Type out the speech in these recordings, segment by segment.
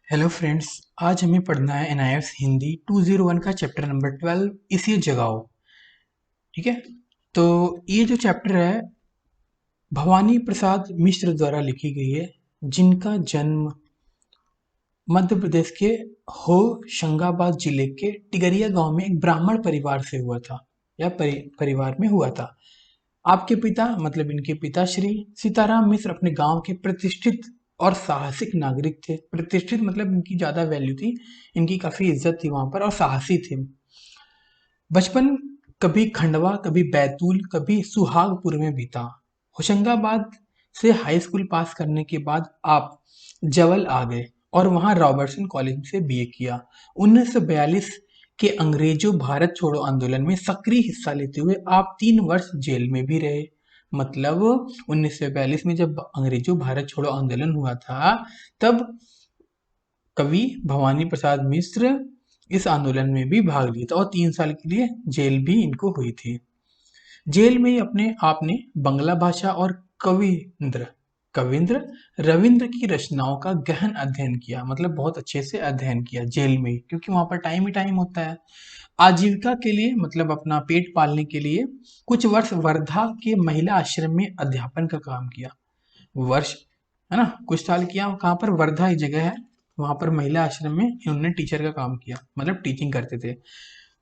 Hello friends. आज हमें पढ़ना है एनआईएफ हिंदी 201 का चैप्टर नंबर 12 इसे जगाओ। ठीक है। तो ये जो चैप्टर है भवानी प्रसाद मिश्र द्वारा लिखी गई है, जिनका जन्म मध्य प्रदेश के होशंगाबाद जिले के टिगरिया गांव में एक ब्राह्मण परिवार से हुआ था या परिवार में हुआ था। आपके पिता मतलब इनके पिता श्री सीताराम मिश्र अपने गांव के प्रतिष्ठित और साहसिक नागरिक थे। प्रतिष्ठित मतलब इनकी ज्यादा वैल्यू थी, इनकी काफी इज्जत थी वहां पर, और साहसी थे। बचपन कभी खंडवा, कभी बैतूल, कभी सुहागपुर में बीता। होशंगाबाद से हाई स्कूल पास करने के बाद आप जवल आ गए और वहां रॉबर्टसन कॉलेज से बीए किया। 1942 के अंग्रेजों भारत छोड़ो आंदोलन में सक्रिय हिस्सा लेते हुए आप 3 वर्ष जेल में भी रहे। मतलब 1942 में जब अंग्रेजों भारत छोड़ो आंदोलन हुआ था, तब कवि भवानी प्रसाद मिश्र इस आंदोलन में भी भाग लिया था और 3 साल के लिए जेल भी इनको हुई थी। जेल में ही अपने आपने बंगला भाषा और कविंद्र कविंद्र रविंद्र की रचनाओं का गहन अध्ययन किया। मतलब बहुत अच्छे से अध्ययन किया जेल में ही, क्योंकि वहां पर टाइम ही टाइम होता है। आजीविका के लिए मतलब अपना पेट पालने के लिए कुछ वर्ष वर्धा के महिला आश्रम में अध्यापन का काम किया। वर्ष है ना, कुछ साल किया कहाँ पर, वर्धा एक जगह है, वहां पर महिला आश्रम में इन्होंने टीचर का काम किया, मतलब टीचिंग करते थे।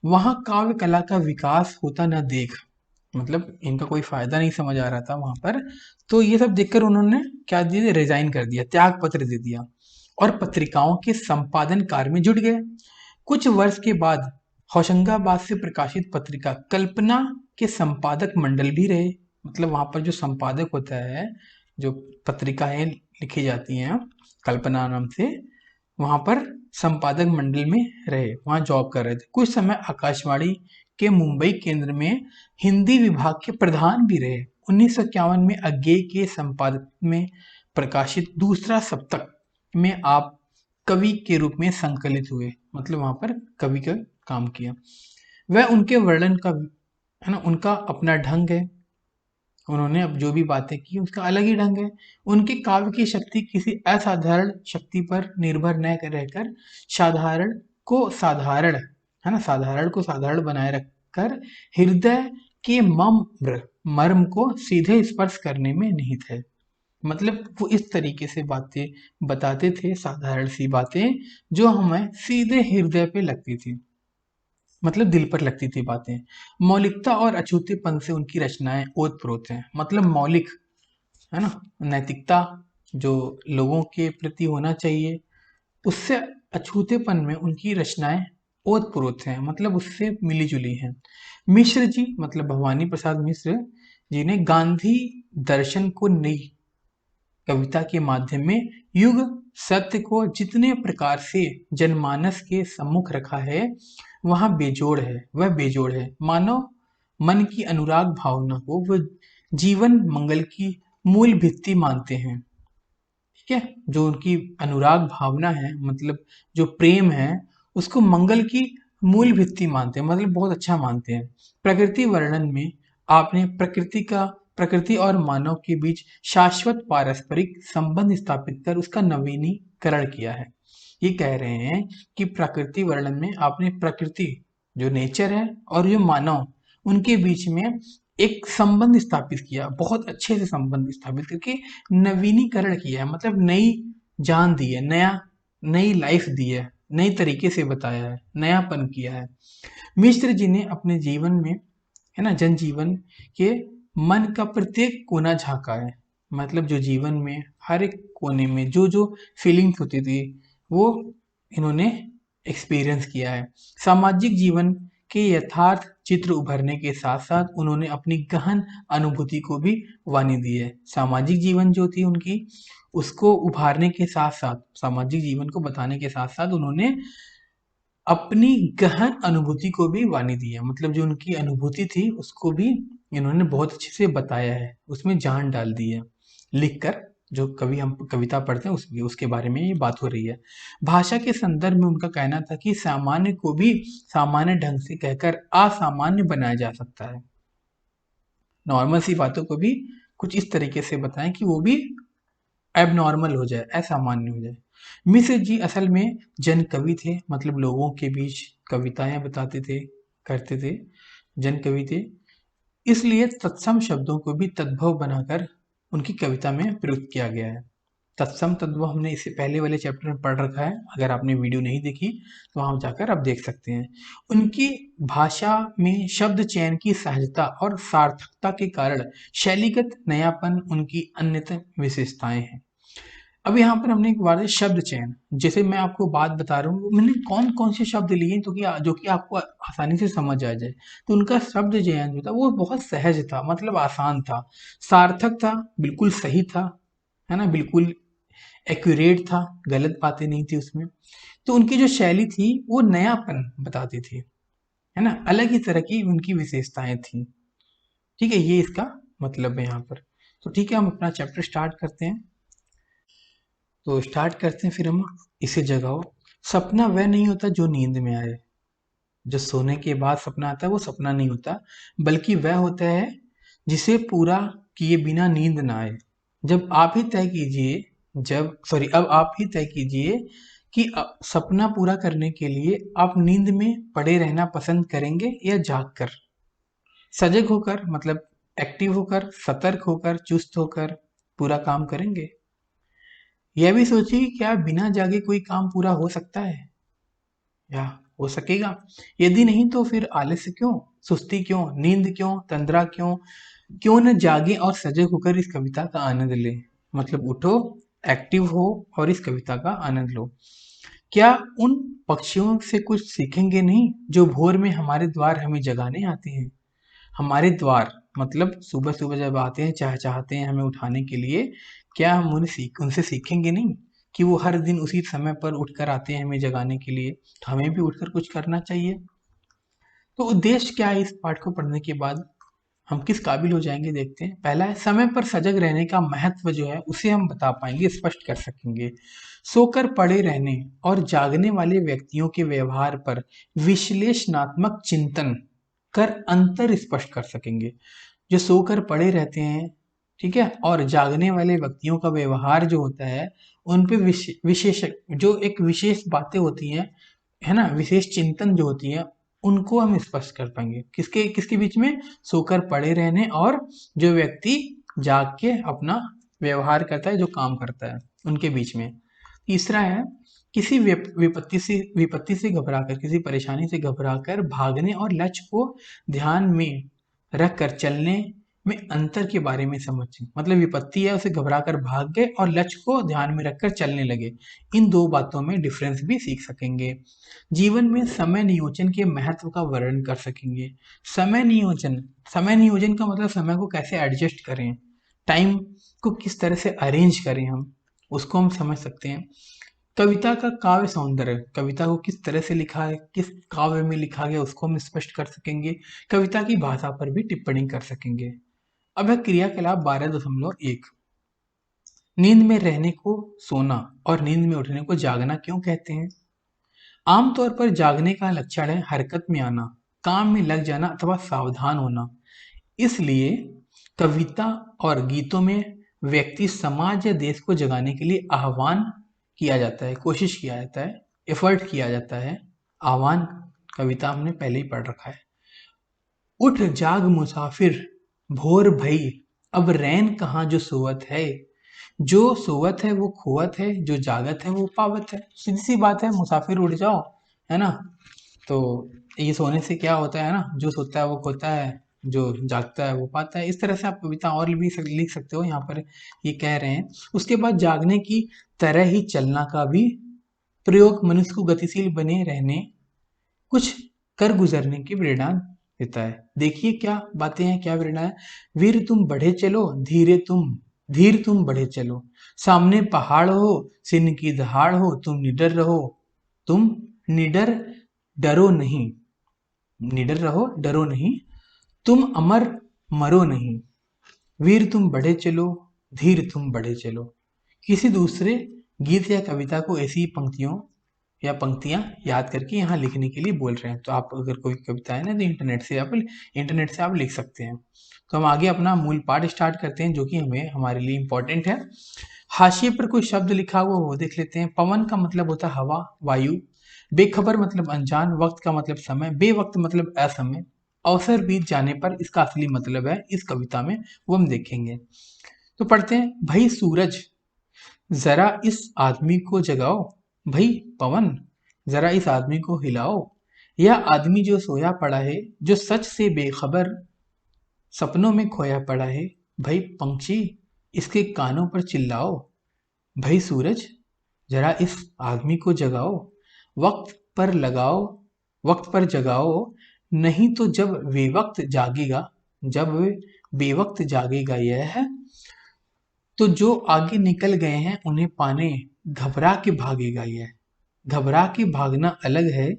वहां काव्य कला का विकास होता न देख, मतलब इनका कोई फायदा नहीं समझ आ रहा था वहां पर, तो ये सब देखकर उन्होंने क्या दिया, रिजाइन कर दिया, त्याग पत्र दे दिया और पत्रिकाओं के संपादन कार्य में जुट गए। कुछ वर्ष के बाद होशंगाबाद से प्रकाशित पत्रिका कल्पना के संपादक मंडल भी रहे। मतलब वहां पर जो संपादक होता है, जो पत्रिकाएं लिखी जाती हैं कल्पना नाम से, वहां पर संपादक मंडल में रहे, वहां जॉब कर रहे थे। कुछ समय आकाशवाणी के मुंबई केंद्र में हिंदी विभाग के प्रधान भी रहे। 1951 में अज्ञेय के संपादक में प्रकाशित दूसरा सप्तक में आप कवि के रूप में संकलित हुए। मतलब वहां पर कवि का काम किया। वह उनके वर्णन का है ना, उनका अपना ढंग है, उन्होंने अब जो भी बातें की उसका अलग ही ढंग है। उनके काव्य की शक्ति किसी असाधारण शक्ति पर निर्भर न रहकर साधारण को साधारण है ना, साधारण को साधारण बनाए रखकर हृदय के मर्म को सीधे स्पर्श करने में निहित है। मतलब वो इस तरीके से बातें बताते थे, साधारण सी बातें जो हमें सीधे हृदय पे लगती थी, मतलब दिल पर लगती थी बातें। मौलिकता और अछूतेपन से उनकी रचनाएं ओतप्रोत हैं। मतलब मौलिक है ना, नैतिकता जो लोगों के प्रति होना चाहिए, उससे अछूतेपन में उनकी रचनाएं ओतप्रोत हैं, मतलब उससे मिली जुली हैं। मिश्र जी मतलब भवानी प्रसाद मिश्र जी ने गांधी दर्शन को नई कविता के माध्यम में युग सत्य को जितने प्रकार से जनमानस के सम्मुख रखा है, वह बेजोड़ है। मानव मन की अनुराग भावना को वह जीवन मंगल की मूल भित्ति मानते हैं। ठीक है, जो उनकी अनुराग भावना है, मतलब जो प्रेम है, उसको मंगल की मूल भित्ति मानते हैं, मतलब बहुत अच्छा मानते हैं। प्रकृति वर्णन में आपने प्रकृति और मानव के बीच शाश्वत पारस्परिक संबंध स्थापित कर उसका नवीनीकरण किया है। ये कह रहे हैं कि प्रकृति वर्णन में आपने प्रकृति जो नेचर है और जो मानव, उनके बीच में एक संबंध स्थापित किया, बहुत अच्छे से संबंध स्थापित करके नवीनीकरण किया है, मतलब नई जान दी है, नई लाइफ दी है, नई तरीके से बताया है, नयापन किया है। मिश्र जी ने अपने जीवन में है ना, जनजीवन के मन का प्रत्येक कोना झांका है। मतलब जो जीवन में हर एक कोने में जो जो फीलिंग्स होती थी, वो इन्होंने एक्सपीरियंस किया है। सामाजिक जीवन के यथार्थ चित्र उभरने के साथ साथ उन्होंने अपनी गहन अनुभूति को भी वाणी दी है। सामाजिक जीवन जो थी उनकी, उसको उभारने के साथ साथ, सामाजिक जीवन को बताने के साथ साथ उन्होंने अपनी गहन अनुभूति को भी वाणी दी है। मतलब जो उनकी अनुभूति थी उसको भी इन्होंने बहुत अच्छे से बताया है, उसमें जान डाल दी है लिखकर। जो कभी हम कविता पढ़ते हैं उसके बारे में ये बात हो रही है। भाषा के संदर्भ में उनका कहना था कि सामान्य को भी सामान्य ढंग से कहकर असामान्य बनाया जा सकता है। नॉर्मल सी बातों को भी कुछ इस तरीके से बताएं कि वो भी एबनॉर्मल हो जाए, असामान्य हो जाए। मिश्र जी असल में जन कवि थे, मतलब लोगों के बीच कविताएं बताते थे, करते थे, जन कवि थे। इसलिए तत्सम शब्दों को भी तद्भव बनाकर उनकी कविता में प्रयुक्त किया गया है। तत्सम तद्भव हमने इससे पहले वाले चैप्टर में पढ़ रखा है, अगर आपने वीडियो नहीं देखी तो वहां जाकर आप देख सकते हैं। उनकी भाषा में शब्द चयन की सहजता और सार्थकता के कारण शैलीगत नयापन उनकी अन्यतम विशेषताएं हैं। अब यहाँ पर हमने एक बात है शब्द चयन, जैसे मैं आपको बात बता रहा हूँ, मैंने कौन कौन से शब्द लिए तो कि जो कि आपको आसानी से समझ आ जाए। तो उनका शब्द चयन जो था वो बहुत सहज था, मतलब आसान था, सार्थक था, बिल्कुल सही था, है ना, बिल्कुल एक्यूरेट था, गलत बातें नहीं थी उसमें। तो उनकी जो शैली थी वो नयापन बताती थी, है ना, अलग ही तरह की उनकी विशेषताएं थी। ठीक है, ये इसका मतलब है यहाँ पर। तो ठीक है, हम अपना चैप्टर स्टार्ट करते हैं। तो स्टार्ट करते हैं फिर हम। इसे जगाओ। सपना वह नहीं होता जो नींद में आए। जो सोने के बाद सपना आता है वो सपना नहीं होता, बल्कि वह होता है जिसे पूरा किए बिना नींद ना आए। जब आप ही तय कीजिए जब सॉरी अब आप ही तय कीजिए कि सपना पूरा करने के लिए आप नींद में पड़े रहना पसंद करेंगे या जाग कर, सजग होकर, मतलब एक्टिव होकर, सतर्क होकर, चुस्त होकर पूरा काम करेंगे। यह भी सोचिए कि क्या बिना जागे कोई काम पूरा हो सकता है या हो सकेगा। यदि नहीं तो फिर आलस्य क्यों, सुस्ती क्यों, नींद क्यों, तंद्रा क्यों। क्यों न जागे और सजग होकर इस कविता का आनंद ले, मतलब उठो, एक्टिव हो और इस कविता का आनंद लो। क्या उन पक्षियों से कुछ सीखेंगे नहीं जो भोर में हमारे द्वार हमें जगाने आते हैं। हमारे द्वार मतलब सुबह सुबह जब आते हैं, चाहते हैं हमें उठाने के लिए, क्या हम उनसे सीखेंगे नहीं कि वो हर दिन उसी समय पर उठकर आते हैं हमें जगाने के लिए, तो हमें भी उठकर कुछ करना चाहिए। तो उद्देश्य क्या है इस पाठ को पढ़ने के बाद, हम किस काबिल हो जाएंगे देखते हैं। पहला है समय पर सजग रहने का महत्व जो है उसे हम बता पाएंगे, स्पष्ट कर सकेंगे। सोकर पड़े रहने और जागने वाले व्यक्तियों के व्यवहार पर विश्लेषणात्मक चिंतन कर अंतर स्पष्ट कर सकेंगे। जो सोकर पड़े रहते हैं, ठीक है, और जागने वाले व्यक्तियों का व्यवहार जो होता है, उन पे विशेष जो एक विशेष बातें होती हैं, है ना, विशेष चिंतन जो होती है, उनको हम स्पष्ट कर पाएंगे। किसके किसके बीच में, सोकर पड़े रहने और जो व्यक्ति जाग के अपना व्यवहार करता है, जो काम करता है, उनके बीच में। तीसरा है किसी विपत्ति से घबराकर, किसी परेशानी से घबराकर भागने और लक्ष्य को ध्यान में रखकर चलने में अंतर के बारे में समझें। मतलब विपत्ति है, उसे घबराकर भाग गए और लक्ष्य को ध्यान में रखकर चलने लगे, इन दो बातों में डिफरेंस भी सीख सकेंगे। जीवन में समय नियोजन के महत्व का वर्णन कर सकेंगे। समय नियोजन का मतलब समय को कैसे एडजस्ट करें, टाइम को किस तरह से अरेंज करें, हम उसको हम समझ सकते हैं। कविता का काव्य सौंदर्य, कविता को किस तरह से लिखा है, किस काव्य में लिखा गया, उसको हम स्पष्ट कर सकेंगे। कविता की भाषा पर भी टिप्पणी कर सकेंगे। अब है क्रियाकलाप 12.1। नींद में रहने को सोना और नींद में उठने को जागना क्यों कहते हैं। आमतौर पर जागने का लक्षण है हरकत में आना, काम में लग जाना अथवा सावधान होना। इसलिए कविता और गीतों में व्यक्ति समाज या देश को जगाने के लिए आह्वान किया जाता है, कोशिश किया जाता है, एफर्ट किया जाता है। आह्वान कविता हमने पहले ही पढ़ रखा है। उठ जाग मुसाफिर भोर भई, अब रैन कहाँ जो सोवत है। जो सोवत है वो खोवत है, जो जागत है वो पावत है। सीधी सी बात है, मुसाफिर उठ जाओ, है ना। तो ये सोने से क्या होता है ना, जो सोता है वो खोता है, जो जागता है वो पाता है। इस तरह से आप कविता और भी लिख सकते हो, यहाँ पर ये कह रहे हैं। उसके बाद जागने की तरह ही चलना का भी प्रयोग मनुष्य को गतिशील बने रहने, कुछ कर गुजरने की प्रेरणा देता है। देखिए क्या बातें हैं, क्या प्रेरणा है। वीर तुम बढ़े चलो, धीर तुम बढ़े चलो। सामने पहाड़ हो, सिन की दहाड़ हो, तुम निडर रहो, तुम निडर डरो नहीं, निडर रहो डरो नहीं, तुम अमर मरो नहीं। वीर तुम बढ़े चलो, धीर तुम बढ़े चलो। किसी दूसरे गीत या कविता को ऐसी पंक्तियों या पंक्तियां याद करके यहाँ लिखने के लिए बोल रहे हैं। तो आप अगर कोई कविता है ना तो इंटरनेट से आप लिख सकते हैं। तो हम आगे अपना मूल पाठ स्टार्ट करते हैं जो कि हमें हमारे लिए इम्पोर्टेंट है। हाशिए पर कोई शब्द लिखा हुआ वो देख लेते हैं। पवन का मतलब होता है हवा, वायु। बेखबर मतलब अनजान। वक्त का मतलब समय। बेवक्त मतलब असमय। अवसर बीत जाने पर इसका असली मतलब है इस कविता में, वो हम देखेंगे। तो पढ़ते हैं। भाई सूरज जरा इस आदमी को जगाओ, भाई पवन जरा इस आदमी को हिलाओ। यह आदमी जो सोया पड़ा है, जो सच से बेखबर सपनों में खोया पड़ा है। भाई पंछी इसके कानों पर चिल्लाओ, भाई सूरज जरा इस आदमी को जगाओ। वक्त पर लगाओ, वक्त पर जगाओ, नहीं तो जब बेवक्त जागेगा, जब बेवक्त जागेगा यह, तो जो आगे निकल गए हैं उन्हें पाने घबरा के भागेगा यह। घबरा के भागना अलग है,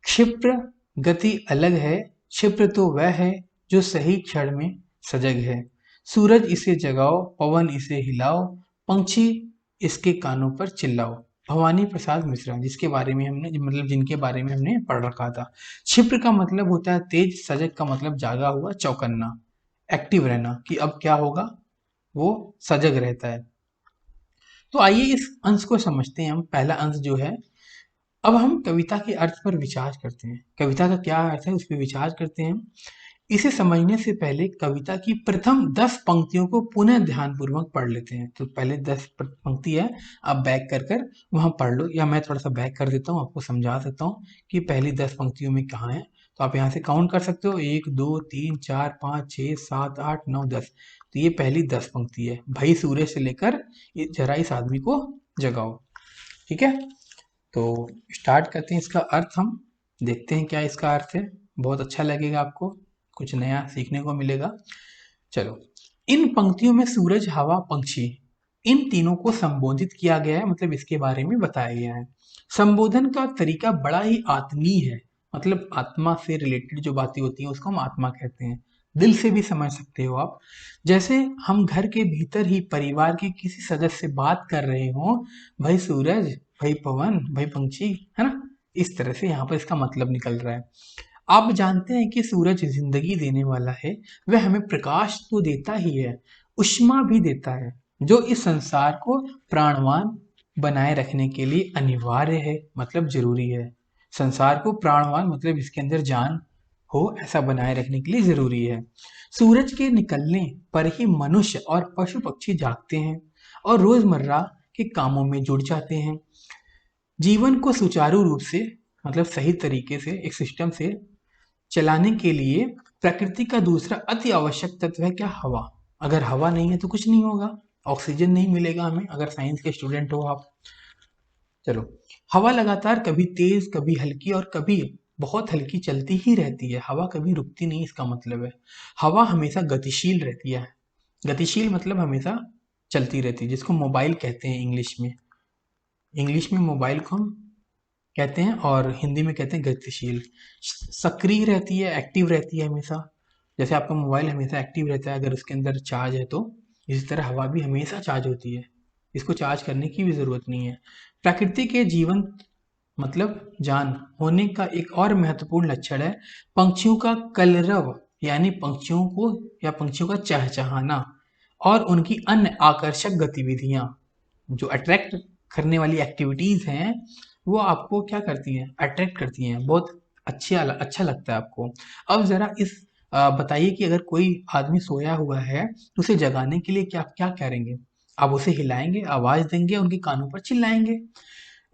क्षिप्र गति अलग है। क्षिप्र तो वह है जो सही क्षण में सजग है। सूरज इसे जगाओ, पवन इसे हिलाओ, पंछी इसके कानों पर चिल्लाओ। भवानी प्रसाद मिश्रा, जिसके बारे में हमने मतलब जिनके बारे में हमने पढ़ रखा था। क्षिप्र का मतलब होता है तेज, सजग का मतलब जागा हुआ, चौकन्ना, एक्टिव रहना कि अब क्या होगा, वो सजग रहता है। तो आइए इस अंश को समझते हैं हम। पहला अंश जो है, अब हम कविता के अर्थ पर विचार करते हैं। कविता का क्या अर्थ है उस पर विचार करते हैं। इसे समझने से पहले कविता की प्रथम 10 पंक्तियों को पुनः ध्यानपूर्वक पढ़ लेते हैं। तो पहले 10 पंक्ति है, आप बैक कर कर वहां पढ़ लो, या मैं थोड़ा सा बैक कर देता हूँ, आपको समझा सकता हूँ कि पहली 10 पंक्तियों में कहाँ है। तो आप यहाँ से काउंट कर सकते हो, 1 2 3 4 5 6 7 8 9 10। तो ये पहली 10 पंक्ति है, भाई सूर्य से लेकर जरा इस आदमी को जगाओ। ठीक है, तो स्टार्ट करते हैं। इसका अर्थ हम देखते हैं क्या इसका अर्थ है। बहुत अच्छा लगेगा, आपको कुछ नया सीखने को मिलेगा। चलो, इन पंक्तियों में सूरज, हवा, पंछी, इन तीनों को संबोधित किया गया है, मतलब इसके बारे में बताया गया है। संबोधन का तरीका बड़ा ही आत्मीय है, मतलब आत्मा से रिलेटेड जो बातें होती हैं उसको हम आत्मा कहते हैं। दिल से भी समझ सकते हो आप, जैसे हम घर के भीतर ही परिवार के किसी सदस्य से बात कर रहे हो, भाई सूरज, भाई पवन, भाई पंछी, है ना। इस तरह से यहाँ पर इसका मतलब निकल रहा है। आप जानते हैं कि सूरज जिंदगी देने वाला है, वह हमें प्रकाश तो देता ही है, उष्मा भी देता है, जो इस संसार को प्राणवान बनाए रखने के लिए अनिवार्य है, मतलब जरूरी है। संसार को प्राणवान मतलब इसके अंदर जान हो, ऐसा बनाए रखने के लिए जरूरी है। सूरज के निकलने पर ही मनुष्य और पशु पक्षी जागते हैं और रोजमर्रा के कामों में जुड़ जाते हैं। जीवन को सुचारू रूप से, मतलब सही तरीके से एक सिस्टम से चलाने के लिए प्रकृति का दूसरा अति आवश्यक तत्व है क्या, हवा। अगर हवा नहीं है तो कुछ नहीं होगा, ऑक्सीजन नहीं मिलेगा हमें, अगर साइंस के स्टूडेंट हो आप। चलो, हवा लगातार कभी तेज, कभी हल्की और कभी बहुत हल्की चलती ही रहती है। हवा कभी रुकती नहीं, इसका मतलब है हवा हमेशा गतिशील रहती है। गतिशील मतलब हमेशा चलती रहती है, जिसको मोबाइल कहते हैं इंग्लिश में। इंग्लिश में मोबाइल को हम कहते हैं और हिंदी में कहते हैं गतिशील। सक्रिय रहती है, एक्टिव रहती है हमेशा। जैसे आपका मोबाइल हमेशा एक्टिव रहता है अगर उसके अंदर चार्ज है, तो इसी तरह हवा भी हमेशा चार्ज होती है, इसको चार्ज करने की भी ज़रूरत नहीं है। प्रकृति के जीवन मतलब जान होने का एक और महत्वपूर्ण लक्षण है पंछियों का कलरव, यानी पंछियों को या पंछियों का चहचहाना और उनकी अन्य आकर्षक गतिविधियां, जो अट्रैक्ट करने वाली एक्टिविटीज हैं, वो आपको क्या करती हैं, अट्रैक्ट करती हैं, बहुत अच्छा लगता है आपको। अब जरा इस बताइए कि अगर कोई आदमी सोया हुआ है तो उसे जगाने के लिए क्या क्या करेंगे। आप उसे हिलाएंगे, आवाज देंगे, उनके कानों पर चिल्लाएंगे।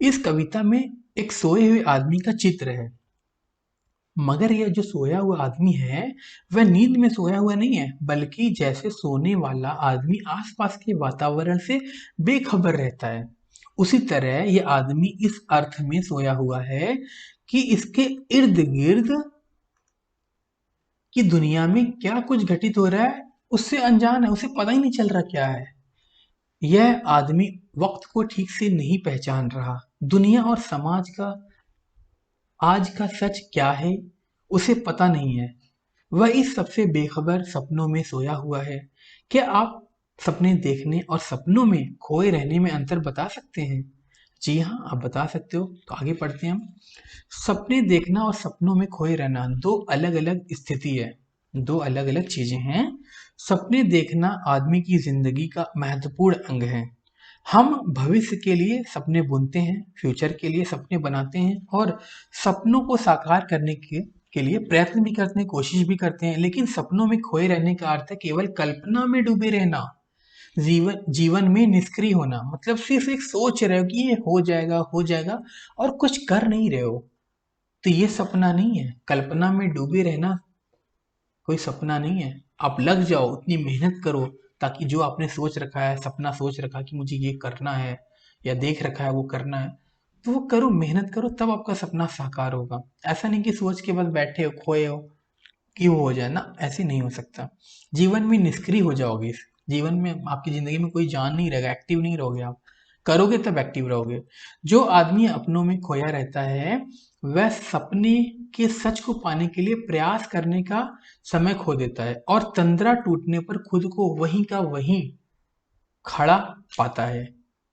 इस कविता में एक सोए हुए आदमी का चित्र है, मगर यह जो सोया हुआ आदमी है वह नींद में सोया हुआ नहीं है, बल्कि जैसे सोने वाला आदमी आसपास के वातावरण से बेखबर रहता है, उसी तरह यह आदमी इस अर्थ में सोया हुआ है कि इसके इर्द गिर्द की दुनिया में क्या कुछ घटित हो रहा है उससे अनजान है, उसे पता ही नहीं चल रहा क्या है। यह आदमी वक्त को ठीक से नहीं पहचान रहा, दुनिया और समाज का आज का सच क्या है उसे पता नहीं है। वह इस सबसे बेखबर सपनों में सोया हुआ है। क्या आप सपने देखने और सपनों में खोए रहने में अंतर बता सकते हैं? जी हाँ, आप बता सकते हो। तो आगे पढ़ते हैं हम। सपने देखना और सपनों में खोए रहना दो अलग अलग स्थिति है, दो अलग अलग चीजें हैं। सपने देखना आदमी की जिंदगी का महत्वपूर्ण अंग है। हम भविष्य के लिए सपने बुनते हैं, फ्यूचर के लिए सपने बनाते हैं और सपनों को साकार करने के लिए प्रयत्न भी करते हैं, कोशिश भी करते हैं। लेकिन सपनों में खोए रहने का अर्थ है केवल कल्पना में डूबे रहना। जीवन जीवन में निष्क्रिय होना मतलब सिर्फ एक सोच रहे हो कि ये हो जाएगा और कुछ कर नहीं रहे हो। तो ये सपना नहीं है। कल्पना में डूबे रहना कोई सपना नहीं है। आप लग जाओ, उतनी मेहनत करो ताकि जो आपने सोच रखा है, सपना सोच रखा कि मुझे ये करना है या देख रखा है वो करना है, तो वो करो, मेहनत करो, तब आपका सपना साकार होगा। ऐसा नहीं कि सोच के बस बैठे हो, खोए हो कि वो हो जाए ना, ऐसे नहीं हो सकता। जीवन में निष्क्रिय हो जाओगे। जीवन में आपकी जिंदगी में कोई जान नहीं रहेगा, एक्टिव नहीं रहोगे आप। करोगे तब एक्टिव रहोगे। जो आदमी अपनों में खोया रहता है वह सपने के सच को पाने के लिए प्रयास करने का समय खो देता है और तंद्रा टूटने पर खुद को वहीं का वहीं खड़ा पाता है।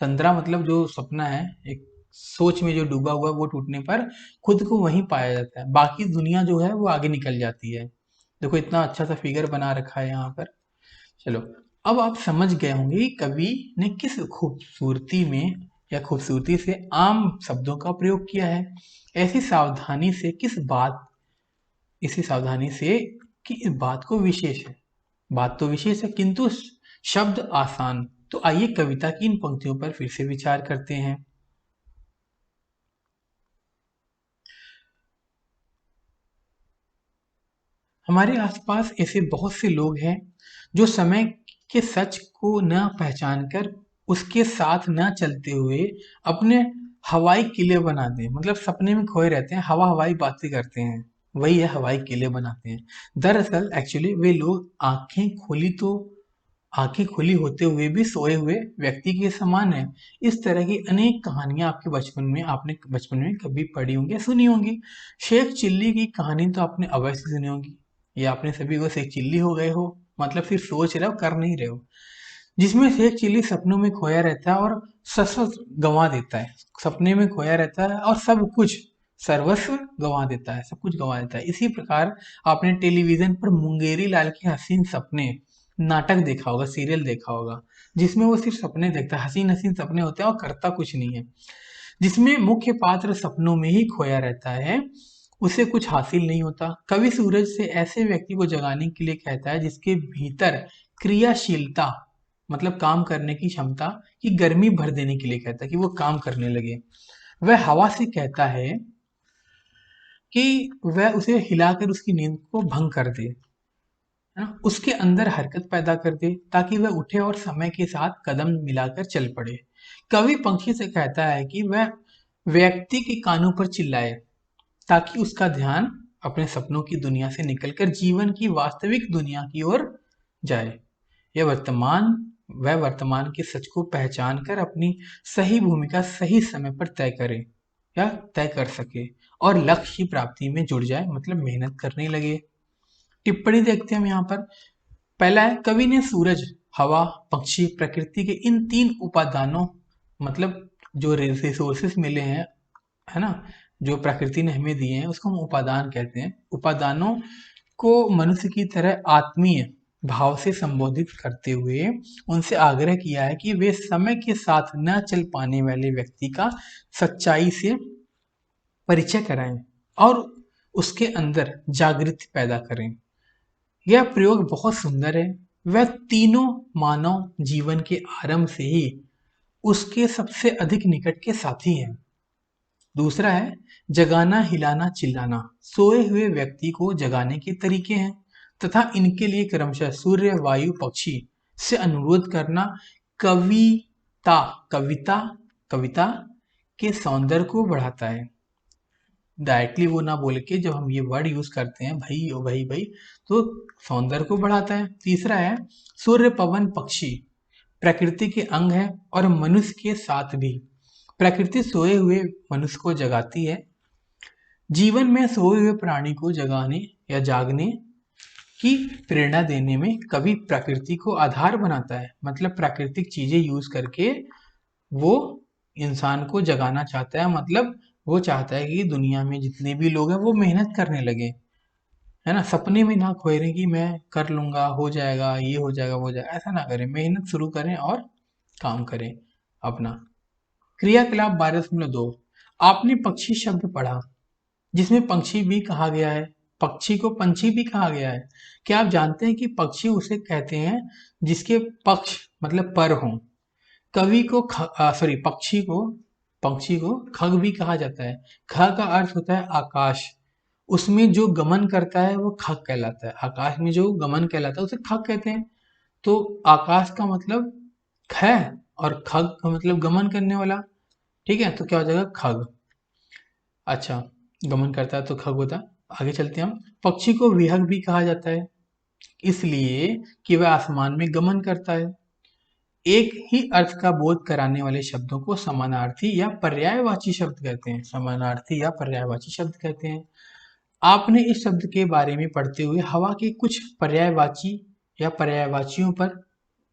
तंद्रा मतलब जो सपना है, एक सोच में जो डूबा हुआ है, वो टूटने पर खुद को वहीं पाया जाता है, बाकी दुनिया जो है वो आगे निकल जाती है। देखो इतना अच्छा सा फिगर बना रखा है यहाँ पर। चलो, अब आप समझ गए होंगे कि कवि ने किस खूबसूरती में या खूबसूरती से आम शब्दों का प्रयोग किया है। ऐसी सावधानी से किस बात इसी सावधानी से कि इस बात को विशेष है। बात तो विशेष है किंतु शब्द आसान। तो आइए कविता की इन पंक्तियों पर फिर से विचार करते हैं। हमारे आसपास ऐसे बहुत से लोग हैं जो समय के सच को न पहचान कर उसके साथ न चलते हुए अपने हवाई किले बना दें। मतलब सपने में खोए रहते हैं, हवा हवाई बातें करते हैं, वही है हवाई किले बनाते हैं। दरअसल एक्चुअली वे लोग आंखें खुली होते हुए भी सोए हुए व्यक्ति के समान है। इस तरह की अनेक कहानियां आपने बचपन में कभी पढ़ी होंगी या सुनी होंगी। शेख चिल्ली की कहानी तो आपने अवश्य सुनी होगी। ये आपने सभी को शेख चिल्ली हो गए हो, मतलब सिर्फ सोच रहे हो, कर नहीं रहे हो। जिसमें शेख चिल्ली सपनों में खोया रहता है और ससुर गंवा देता है। सपने में खोया रहता है और सब कुछ, सर्वस्व गंवा देता है, सब कुछ गंवा देता है। इसी प्रकार आपने टेलीविजन पर मुंगेरी लाल के हसीन सपने नाटक देखा होगा, सीरियल देखा होगा, जिसमें वो सिर्फ सपने देखता है, हसीन हसीन सपने होते हैं और करता कुछ नहीं है। जिसमें मुख्य पात्र सपनों में ही खोया रहता है, उसे कुछ हासिल नहीं होता। कवि सूरज से ऐसे व्यक्ति को जगाने के लिए कहता है जिसके भीतर क्रियाशीलता मतलब काम करने की क्षमता की गर्मी भर देने के लिए कहता है कि वो काम करने लगे। वह हवा से कहता है कि वह उसे हिलाकर उसकी नींद को भंग कर दे, है ना, उसके अंदर हरकत पैदा कर दे ताकि वह उठे और समय के साथ कदम मिलाकर चल पड़े। कवि पंखी से कहता है कि वह व्यक्ति के कानों पर चिल्लाए ताकि उसका ध्यान अपने सपनों की दुनिया से निकलकर जीवन की वास्तविक दुनिया की ओर जाए। यह वर्तमान वह वर्तमान के सच को पहचान कर अपनी सही भूमिका सही समय पर तय करे या तय कर सके और लक्ष्य की प्राप्ति में जुड़ जाए, मतलब मेहनत करने लगे। टिप्पणी देखते हैं हम यहाँ पर। पहला है, कवि ने सूरज, हवा, पक्षी, प्रकृति के इन तीन उपादानों मतलब जो रिसोर्सेस मिले हैं, है ना, जो प्रकृति ने हमें दिए हैं उसको हम उपादान कहते हैं। उपादानों को मनुष्य की तरह आत्मीय भाव से संबोधित करते हुए उनसे आग्रह किया है कि वे समय के साथ न चल पाने वाले व्यक्ति का सच्चाई से परिचय कराएं और उसके अंदर जागृति पैदा करें। यह प्रयोग बहुत सुंदर है। वह तीनों मानव जीवन के आरंभ से ही उसके सबसे अधिक निकट के साथी हैं। दूसरा है, जगाना, हिलाना, चिल्लाना सोए हुए व्यक्ति को जगाने के तरीके हैं तथा इनके लिए क्रमशः सूर्य, वायु, पक्षी से अनुरोध करना कविता कविता कविता के सौंदर्य को बढ़ाता है। डायरेक्टली वो ना बोल के जब हम ये वर्ड यूज करते हैं भाई ओ भाई भाई, तो सौंदर्य को बढ़ाता है। तीसरा है, सूर्य, पवन, पक्षी प्रकृति के अंग है और मनुष्य के साथ भी। प्रकृति सोए हुए मनुष्य को जगाती है। जीवन में सोए हुए प्राणी को जगाने या जागने की प्रेरणा देने में कवि प्रकृति को आधार बनाता है। मतलब प्राकृतिक चीजें यूज करके वो इंसान को जगाना चाहता है, मतलब वो चाहता है कि दुनिया में जितने भी लोग हैं वो मेहनत करने लगे, है ना। सपने में ना खोए रहे कि मैं कर लूंगा, हो जाएगा, ये हो जाएगा, वो हो जाएगा, ऐसा ना करें, मेहनत शुरू करें और काम करें अपना। क्रियाकलाप 12.2, आपने पक्षी शब्द पढ़ा जिसमें पंक्षी भी कहा गया है, पक्षी को पंछी भी कहा गया है। क्या आप जानते हैं कि पक्षी उसे कहते हैं जिसके पक्ष मतलब पर हों। कवि को सॉरी पक्षी को खग भी कहा जाता है। ख का अर्थ होता है आकाश, उसमें जो गमन करता है वो खग कहलाता है। आकाश में जो गमन कहलाता है उसे खग कहते हैं। तो आकाश का मतलब है और खग का मतलब गमन करने वाला, ठीक है, तो क्या हो जाएगा खग। अच्छा, गमन करता है तो खग होता है। आगे चलते हैं हम। पक्षी को विहग भी कहा जाता है इसलिए कि वह आसमान में गमन करता है। एक ही अर्थ का बोध कराने वाले शब्दों को समानार्थी या पर्यायवाची शब्द कहते हैं। समानार्थी या पर्यायवाची शब्द कहते हैं। आपने इस शब्द के बारे में पढ़ते हुए हवा के कुछ पर्यायवाची या पर्यायवाचियों पर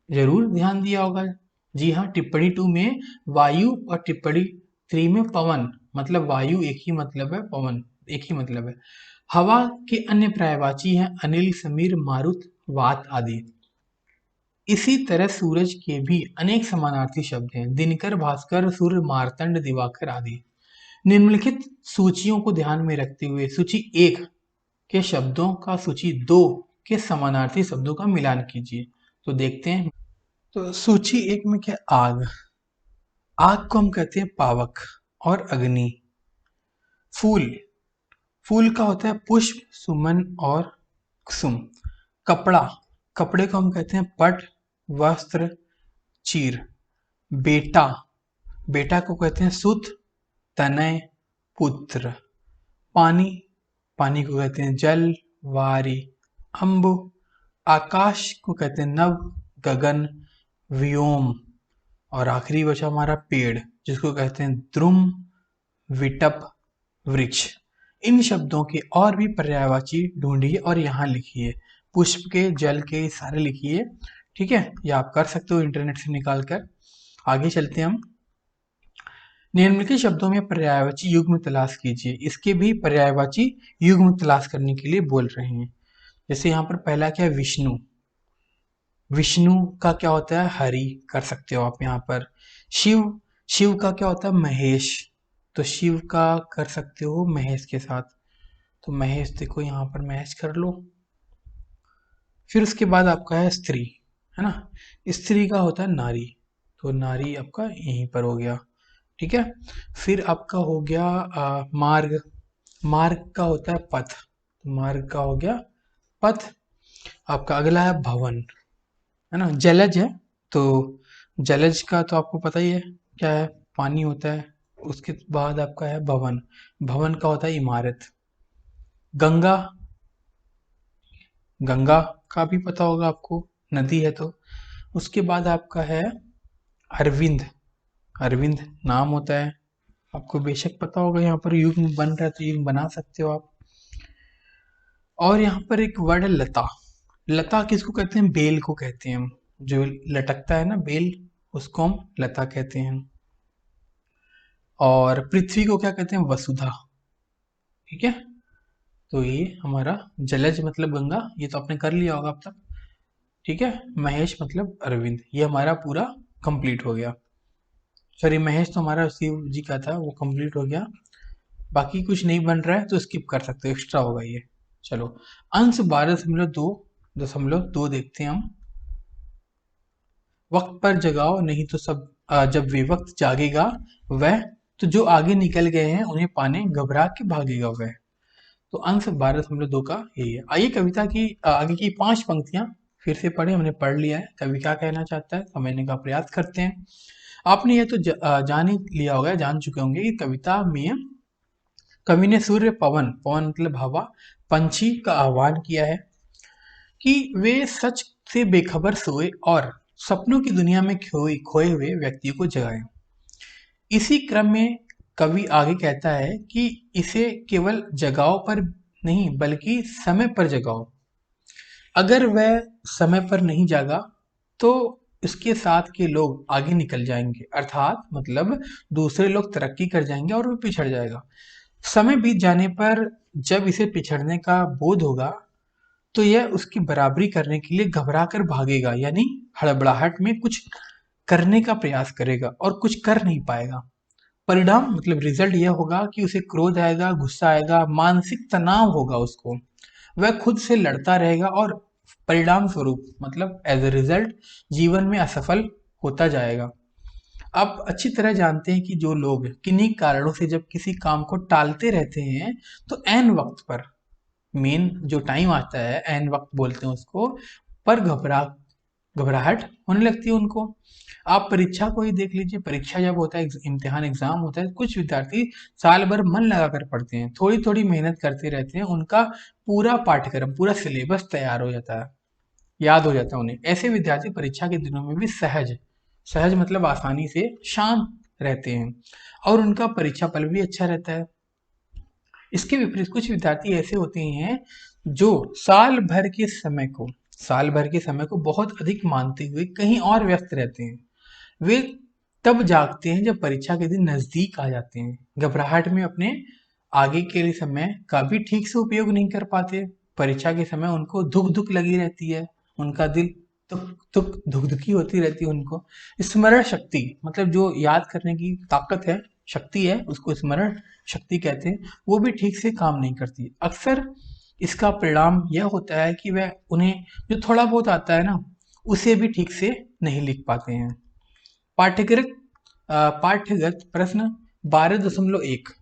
जरूर ध्यान दिया होगा। जी हाँ, टिप्पणी 2 में वायु और टिप्पणी 3 में पवन, मतलब वायु एक ही मतलब है, पवन एक ही मतलब है। हवा के अन्य पर्यायवाची हैं अनिल, समीर, मारुत, वात आदि। इसी तरह सूरज के भी अनेक समानार्थी शब्द हैं, दिनकर, भास्कर, सूर्य, मार्तंड, दिवाकर आदि। निम्नलिखित सूचियों को ध्यान में रखते हुए सूची 1 के शब्दों का सूची 2 के समानार्थी शब्दों का मिलान कीजिए। तो देखते हैं। तो सूची 1 में क्या, आग। आग को हम कहते हैं पावक और अग्नि। फूल, फूल का होता है पुष्प, सुमन और कुसुम। कपड़ा, कपड़े को हम कहते हैं पट, वस्त्र, चीर। बेटा, बेटा को कहते हैं सुत, तनय, पुत्र। पानी, पानी को कहते हैं जल, वारी, अम्बु। आकाश को कहते हैं नभ, गगन, व्योम। और आखिरी बचा हमारा पेड़, जिसको कहते हैं द्रुम, विटप, वृक्ष। इन शब्दों के और भी पर्यायवाची ढूंढिए और यहाँ लिखिए। पुष्प के, जल के, सारे लिखिए, ठीक है। ये आप कर सकते हो इंटरनेट से निकाल कर। आगे चलते हैं हम। निम्नलिखित शब्दों में पर्यायवाची युग्म तलाश कीजिए। इसके भी पर्यायवाची युग्म तलाश करने के लिए बोल रहे हैं। जैसे यहाँ पर पहला क्या है, विष्णु। विष्णु का क्या होता है, हरि, कर सकते हो आप यहाँ पर। शिव, शिव का क्या होता है, महेश, तो शिव का कर सकते हो महेश के साथ। तो महेश देखो यहाँ पर महेश कर लो। फिर उसके बाद आपका है स्त्री, है ना। स्त्री का होता है नारी, तो नारी आपका यहीं पर हो गया, ठीक है। फिर आपका हो गया मार्ग। मार्ग का होता है पथ, तो मार्ग का हो गया पथ। आपका अगला है भवन, है ना। जलज है, तो जलज का तो आपको पता ही है क्या है, पानी होता है। उसके बाद आपका है भवन, भवन का होता है इमारत। गंगा, गंगा का भी पता होगा आपको, नदी है तो। उसके बाद आपका है अरविंद, अरविंद नाम होता है, आपको बेशक पता होगा। यहाँ पर युग्म बन रहा है तो युग्म बना सकते हो आप। और यहाँ पर एक वर्ड है लता। लता किसको कहते हैं, बेल को कहते हैं हम, जो लटकता है ना बेल, उसको हम लता कहते हैं। और पृथ्वी को क्या कहते हैं, वसुधा, ठीक है। तो ये हमारा जलज मतलब गंगा, ये तो आपने कर लिया होगा अब तक, ठीक है। महेश मतलब अरविंद, ये हमारा पूरा कंप्लीट हो गया। सॉरी, महेश तो हमारा शिव जी का था, वो कंप्लीट हो गया। बाकी कुछ नहीं बन रहा है तो स्किप कर सकते हो, एक्स्ट्रा होगा ये। चलो, अंश 12.2 देखते हैं हम। वक्त पर जगाओ नहीं तो सब जब वे वक्त जागेगा वह, तो जो आगे निकल गए हैं उन्हें पाने घबरा के भागेगा वह। तो अंश 12.2 का यही है। आइए कविता की आगे की 5 पंक्तियां फिर से पढ़े, हमने पढ़ लिया है, कवि क्या कहना चाहता है समझने का प्रयास करते हैं। आपने ये तो जान ही लिया होगा, जान चुके होंगे कि कविता में कवि ने सूर्य, पवन, पवन मतलब हवा, पंछी का आह्वान किया है कि वे सच से बेखबर सोए और सपनों की दुनिया में खोए खोए हुए व्यक्ति को जगाएं। इसी क्रम में कवि आगे कहता है कि इसे केवल जगाओ पर नहीं बल्कि समय पर जगाओ। अगर वह समय पर नहीं जागा तो उसके साथ के लोग आगे निकल जाएंगे, अर्थात मतलब दूसरे लोग तरक्की कर जाएंगे और वो पिछड़ जाएगा। समय बीत जाने पर जब इसे पिछड़ने का बोध होगा तो यह उसकी बराबरी करने के लिए घबरा कर भागेगा, यानी हड़बड़ाहट में कुछ करने का प्रयास करेगा और कुछ कर नहीं पाएगा। परिणाम मतलब रिजल्ट यह होगा कि उसे क्रोध आएगा, गुस्सा आएगा, मानसिक तनाव होगा उसको, वह खुद से लड़ता रहेगा और परिणाम स्वरूप मतलब एज अ रिजल्ट जीवन में असफल होता जाएगा। आप अच्छी तरह जानते हैं कि जो लोग किन्हीं कारणों से जब किसी काम को टालते रहते हैं तो ऐन वक्त पर, मेन जो टाइम आता है ऐन वक्त बोलते हैं उसको, पर घबराहट होने लगती है उनको। आप परीक्षा को ही देख लीजिए, परीक्षा जब होता है, इम्तिहान एग्जाम होता है, कुछ विद्यार्थी साल भर मन लगाकर पढ़ते हैं, थोड़ी थोड़ी मेहनत करते रहते हैं, उनका पूरा पाठ्यक्रम पूरा सिलेबस तैयार हो जाता है, याद हो जाता है उन्हें। ऐसे विद्यार्थी परीक्षा के दिनों में भी सहज सहज मतलब आसानी से शांत रहते हैं और उनका परीक्षा फल भी अच्छा रहता है। इसके विपरीत कुछ विद्यार्थी ऐसे होते हैं जो साल भर के समय को बहुत अधिक मानते हुए कहीं और व्यस्त रहते हैं। वे तब जागते हैं जब परीक्षा के दिन नजदीक आ जाते हैं, घबराहट में अपने आगे के लिए समय का भी ठीक से उपयोग नहीं कर पाते। परीक्षा के समय उनको धुक धुक लगी रहती है, उनका दिल तुक तुक धुक धुकी होती रहती है उनको। स्मरण शक्ति मतलब जो याद करने की ताकत है, शक्ति है, उसको स्मरण शक्ति कहते हैं, वो भी ठीक से काम नहीं करती। अक्सर इसका परिणाम यह होता है कि वह उन्हें जो थोड़ा बहुत आता है ना, उसे भी ठीक से नहीं लिख पाते हैं। पाठ्यकृत पाठ्यगत प्रश्न 12.1,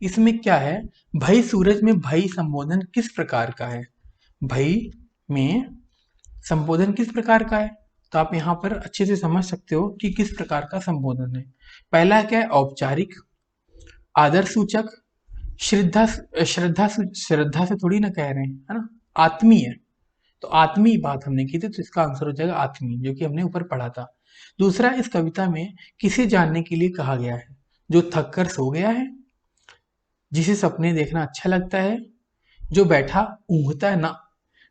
इसमें क्या है, भई सूरज में भई संबोधन किस प्रकार का है। भई में संबोधन किस प्रकार का है, तो आप यहाँ पर अच्छे से समझ सकते हो कि किस प्रकार का संबोधन है। पहला क्या है, औपचारिक, आदर सूचक, श्रद्धा श्रद्धा से थोड़ी ना कह रहे हैं, है ना, आत्मीय। तो आत्मीय बात हमने की थी, तो इसका आंसर हो जाएगा आत्मीय, जो कि हमने ऊपर पढ़ा था। दूसरा, इस कविता में किसे जानने के लिए कहा गया है, जो थक कर सो गया है, जिसे सपने देखना अच्छा लगता है, जो बैठा ऊँघता है ना,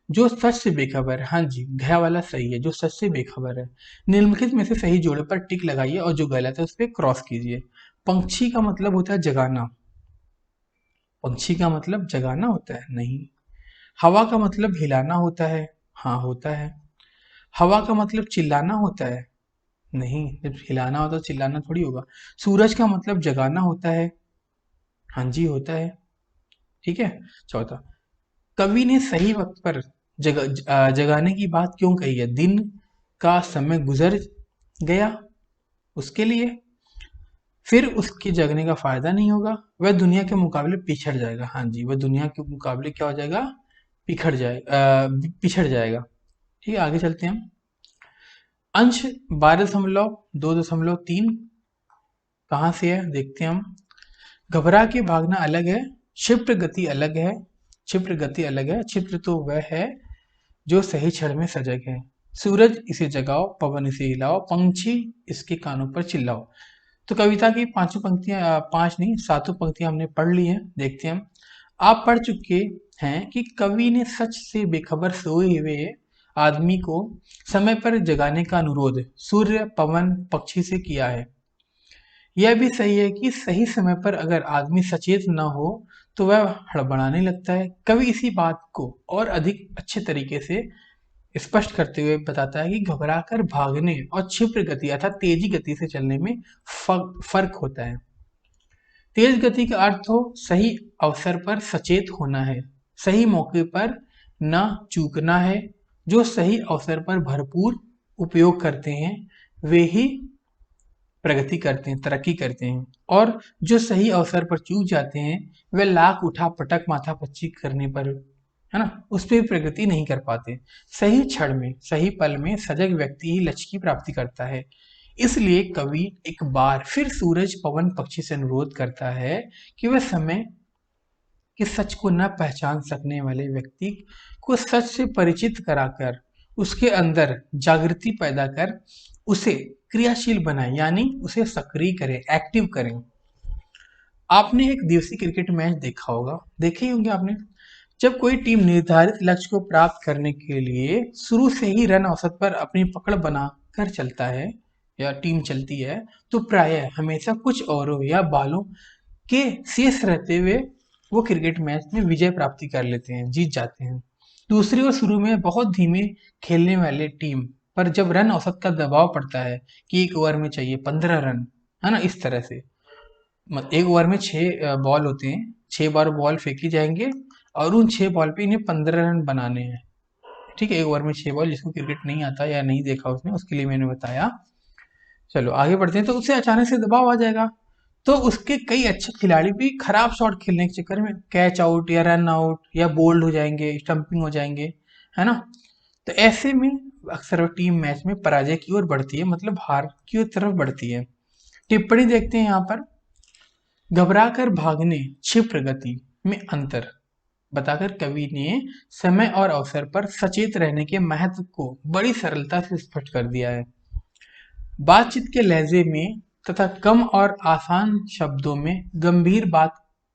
जो सच से बेखबर है। हाँ जी, घया वाला सही है, जो सच से बेखबर है। निम्नलिखित में से सही जोड़े पर टिक लगाइए और जो गलत है उस पर क्रॉस कीजिए। पंछी का मतलब होता है जगाना, पंछी का मतलब जगाना होता है, नहीं। हवा का मतलब हिलाना होता है, हाँ होता है। हवा का मतलब चिल्लाना होता है, नहीं, जब हिलाना होता है चिल्लाना थोड़ी होगा। सूरज का मतलब जगाना होता है, हाँ जी होता है, ठीक है। चौथा, कवि ने सही वक्त पर जगाने की बात क्यों कही है, दिन का समय गुजर गया उसके लिए, फिर उसके जगने का फायदा नहीं होगा, वह दुनिया के मुकाबले पिछड़ जाएगा। हाँ जी, वह दुनिया के मुकाबले क्या हो जाएगा, पिछड़ जाएगा। ठीक है, आगे चलते हैं हम। अंश 12.2.3 कहाँ से है देखते हैं हम। घबरा के भागना अलग है, क्षिप्र गति अलग है। क्षिप्र गति अलग है, क्षिप्र तो वह है जो सही क्षण में सजग है। सूरज इसे जगाओ, पवन इसे हिलाओ, पंछी इसके कानों पर चिल्लाओ। तो कविता की पांचों पंक्तियां, पांच नहीं सातों पंक्तियां हमने पढ़ ली हैं, देखते हैं हम। आप पढ़ चुके हैं कि कवि ने सच से बेखबर सोए हुए आदमी को समय पर जगाने का अनुरोध सूर्य, पवन, पक्षी से किया है। यह भी सही है कि सही समय पर अगर आदमी सचेत न हो तो वह हड़बड़ाने लगता है। कवि इसी बात को और अधिक अच्छे तरीके से स्पष्ट करते हुए बताता है कि घबराकर भागने और क्षिप्र गति अर्थात तेजी गति से चलने में फर्क होता है। तेज गति का अर्थ हो सही अवसर पर सचेत होना है, सही मौके पर न चूकना है। जो सही अवसर पर भरपूर उपयोग करते हैं वे ही प्रगति करते हैं, तरक्की करते हैं, और जो सही अवसर पर चूक जाते हैं वे लाख उठा पटक माथा पच्ची करने पर, है ना, उस पर प्रगति नहीं कर पाते। सही क्षण में, सही पल में सजग व्यक्ति ही लक्ष्य की प्राप्ति करता है। इसलिए कवि एक बार फिर सूरज, पवन, पक्षी से अनुरोध करता है कि वह समय के सच को न पहचान सकने वाले व्यक्ति को सच से परिचित कराकर उसके अंदर जागृति पैदा कर उसे क्रियाशील बनाए, यानी उसे सक्रिय करें, एक्टिव करें। आपने एक दिवसीय क्रिकेट मैच देखा होगा, देखे ही होंगे आपने। जब कोई टीम निर्धारित लक्ष्य को प्राप्त करने के लिए शुरू से ही रन औसत पर अपनी पकड़ बना कर चलता है या टीम चलती है तो प्रायः हमेशा कुछ ओवरों या बालों के शेष रहते हुए वो क्रिकेट मैच में विजय प्राप्ति कर लेते हैं, जीत जाते हैं। दूसरी ओर शुरू में बहुत धीमे खेलने वाले टीम पर जब रन औसत का दबाव पड़ता है कि एक ओवर में चाहिए 15 रन, है ना, इस तरह से एक ओवर में 6 बॉल होते हैं, 6 बार बॉल फेंकी जाएंगे और उन 6 बॉल पे इन्हें 15 रन बनाने हैं। ठीक है, एक ओवर में 6 बॉल, जिसको क्रिकेट नहीं आता या नहीं देखा उसने, उसके लिए मैंने बताया। चलो आगे बढ़ते हैं। तो उसे अचानक से दबाव आ जाएगा, तो उसके कई अच्छे खिलाड़ी भी खराब शॉट खेलने के चक्कर में कैच आउट या रन आउट या बोल्ड हो जाएंगे, स्टंपिंग हो जाएंगे, है ना। तो ऐसे में अक्सर वो टीम मैच में पराजय की ओर बढ़ती है, मतलब हार की ओर तरफ बढ़ती है। टिप्पणी देखते हैं यहाँ पर। घबराकर भागने क्षिप्र गति में अंतर बताकर कवि ने समय और अवसर पर सचेत रहने के महत्व को बड़ी सरलता से स्पष्ट कर दिया है। बातचीत के लहजे में तथा कम और आसान शब्दों में गंभीर बात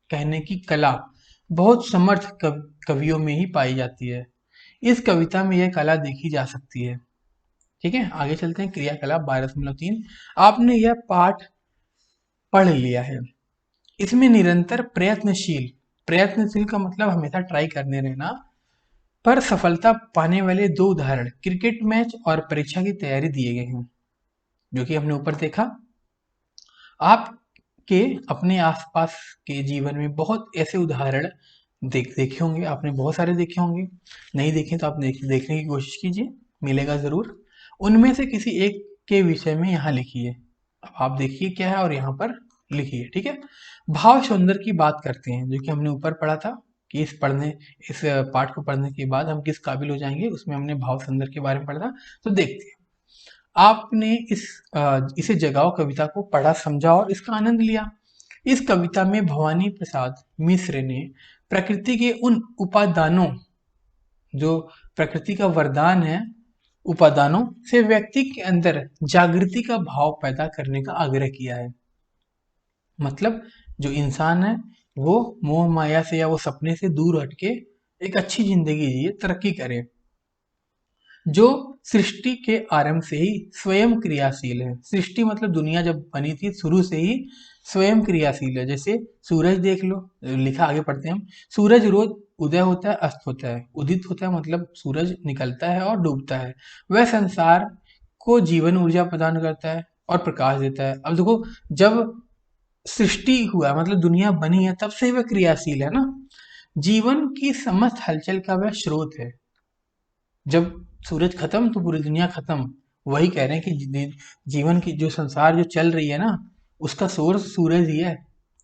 कहने की कला बहुत समर्थ कवियों में ही पाई जाती है। इस कविता में यह कला देखी जा सकती है। ठीक है, आगे चलते हैं। क्रियाकलाप 12.3। आपने यह पाठ पढ़ लिया है। इसमें निरंतर प्रयत्नशील का मतलब हमेशा ट्राई करने रहना पर सफलता पाने वाले 2 उदाहरण क्रिकेट मैच और परीक्षा की तैयारी दिए गए हैं, जो कि हमने ऊपर देखा। आपके अपने आसपास के जीवन में बहुत ऐसे उदाहरण देखे होंगे, आपने बहुत सारे देखे होंगे। नहीं देखे तो आप देखने की कोशिश कीजिए, मिलेगा जरूर। उनमें से किसी एक के विषय में यहाँ लिखिए। अब आप देखिए क्या है और यहाँ पर लिखिए। ठीक है, भाव सौंदर्य की बात करते हैं, जो कि हमने ऊपर पढ़ा था कि इस पाठ को पढ़ने के बाद हम किस काबिल हो जाएंगे, उसमें हमने भाव सौंदर्य के बारे में पढ़ा था। तो देखते हैं। आपने इसे जगाओ कविता को पढ़ा, समझा और इसका आनंद लिया। इस कविता में भवानी प्रसाद मिश्र ने प्रकृति के उन उपादानों, जो प्रकृति का वरदान है, उपादानों से व्यक्ति के अंदर जागृति का भाव पैदा करने का आग्रह किया है। मतलब जो इंसान है वो मोह माया से या वो सपने से दूर हटके एक अच्छी जिंदगी जिए, तरक्की करे, जो सृष्टि के आरंभ से ही स्वयं क्रियाशील है। सृष्टि मतलब दुनिया जब बनी थी शुरू से ही स्वयं क्रियाशील है। जैसे सूरज देख लो, लिखा, आगे पढ़ते हैं हम। सूरज रोज उदय होता है, अस्त होता है। उदित होता है मतलब सूरज निकलता है और डूबता है। वह संसार को जीवन ऊर्जा प्रदान करता है और प्रकाश देता है। अब देखो, जब सृष्टि हुआ मतलब दुनिया बनी है, तब से वह क्रियाशील है ना। जीवन की समस्त हलचल का वह स्रोत है। जब सूरज खत्म तो पूरी दुनिया खत्म। वही कह रहे हैं कि जीवन की जो संसार जो चल रही है ना, उसका सोर्स सूरज ही है,